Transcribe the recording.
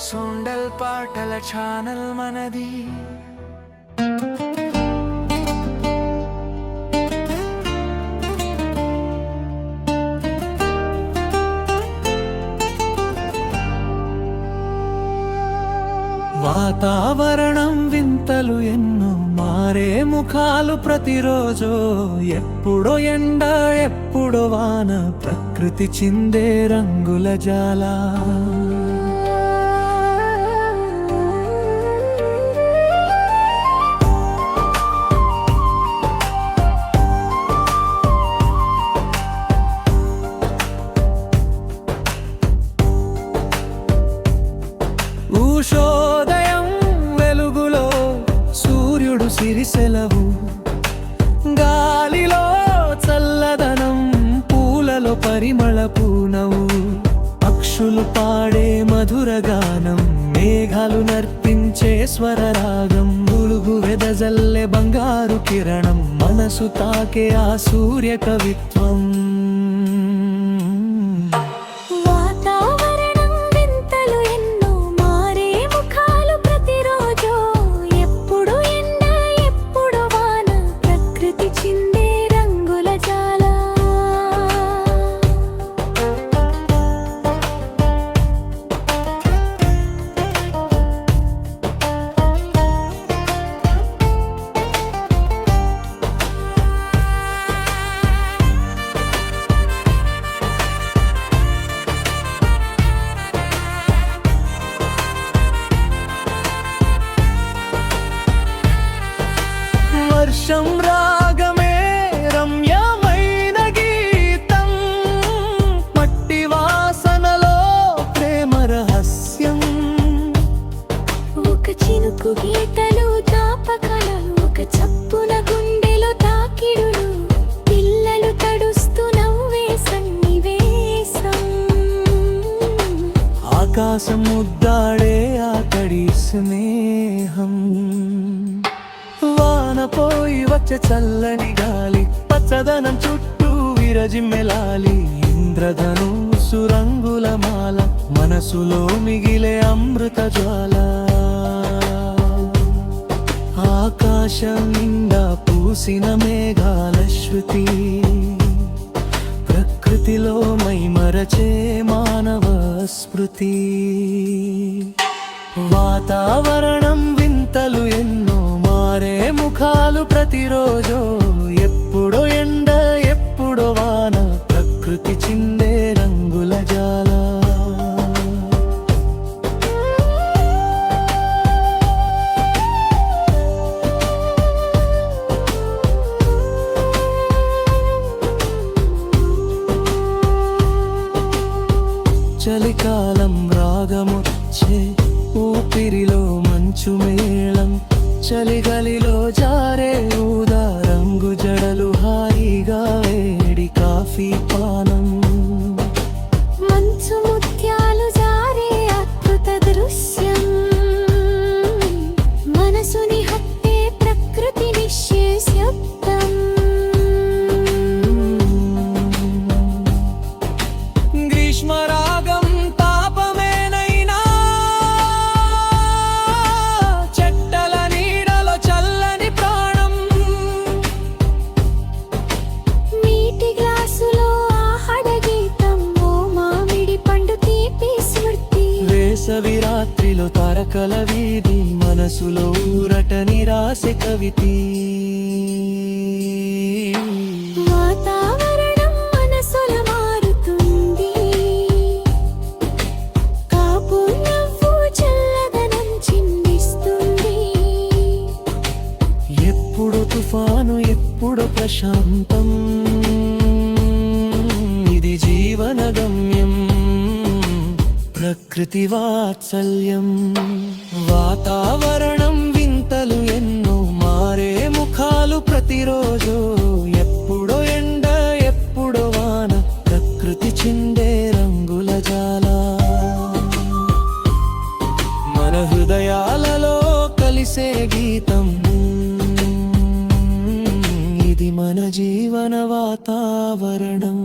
సొండల్ పాటల ఛానల్ మనది. వాతావరణం వింతలు ఎన్నో, మారే ముఖాలు ప్రతిరోజు. ఎప్పుడో ఎండ ఎప్పుడో వాన, ప్రకృతి చిందే రంగుల జాల. ఉషోదయం వెలుగులో సూర్యుడు సిరిసెలవు, గాలిలో చల్లదనం, పూలలో పరిమళపు నవ్వు. పక్షులు పాడే మధుర గానం, మేఘాలు నర్పించే స్వరరాగం. ములుగు వెదజల్లే బంగారు కిరణం, మనసు తాకే ఆ సూర్య కవిత్వం. వర్షం రాగమే రమ్యమైన గీతం, మట్టి వాసనలో ప్రేమ రహస్యం. ఒక చినుకు గీతలు జ్ఞాపకాలు, ఒక చప్పున గుండెలో తాకిడులు. పిల్లలు తడుస్తూ నవ్వే సన్నివేశం. ఆకాశం ముద్దాడే ఆకడి స్నేహం. పోయి వచ్చే చల్లని గాలి, పచ్చదనం చుట్టూ విరజిమ్మెలాలి. ఇంద్రధనుస్సు రంగుల మాల, మనసులో మిగిలే అమృత జ్వాల. ఆకాశం నిండా పూసిన మేఘాల శృతి, ప్రకృతిలో మైమరచే మానవ స్మృతి. వాతావరణం వింతలు ఎన్నో, మారే ముఖాలు ప్రతిరోజు. ఎప్పుడో ఎండ ఎప్పుడో వాన, ప్రకృతి చిందే రంగుల జాల. చలికాలం రాగమొచ్చే, ఊపిరిలో మంచు మేళం. చలిగలిలో జారే ఊదా రంగు జడలు, హాయిగా వేడి కాఫీ పానం. మంచు ముత్యాలు జారే అద్భుత దృశ్యం, మనసుని హత్తే ప్రకృతి నిశ్శబ్దం. గ్రీష్మరాగం తాపమేనైనా, చెట్టల నీడలో చల్లని ప్రాణం. నీటి గ్లాసులో ఆహడ గీతం, ఓ మామిడి పండు తీపి స్మృతి. వేసవి రాత్రిలో తారకల వీధి, మనసులో ఊరట నిరాశ కవితి. వాతావరణం మనసుల మారుతుంది, కాపు నవ్వు చల్లదనం చిందిస్తుంది. ఎప్పుడు తుఫాను ఎప్పుడు ప్రశాంతం, ఇది జీవన గమ్యం, ప్రకృతి వాత్సల్యం. వాతావరణం వింతలు ఎన్నో, మారే ముఖాలు ప్రతిరోజు. ఎప్పుడో ఎండ ఎప్పుడో వాన, ప్రకృతి చిందే రంగుల జాల. మన హృదయాలలో కలిసే గీతం, ఇది మన జీవన వాతావరణం.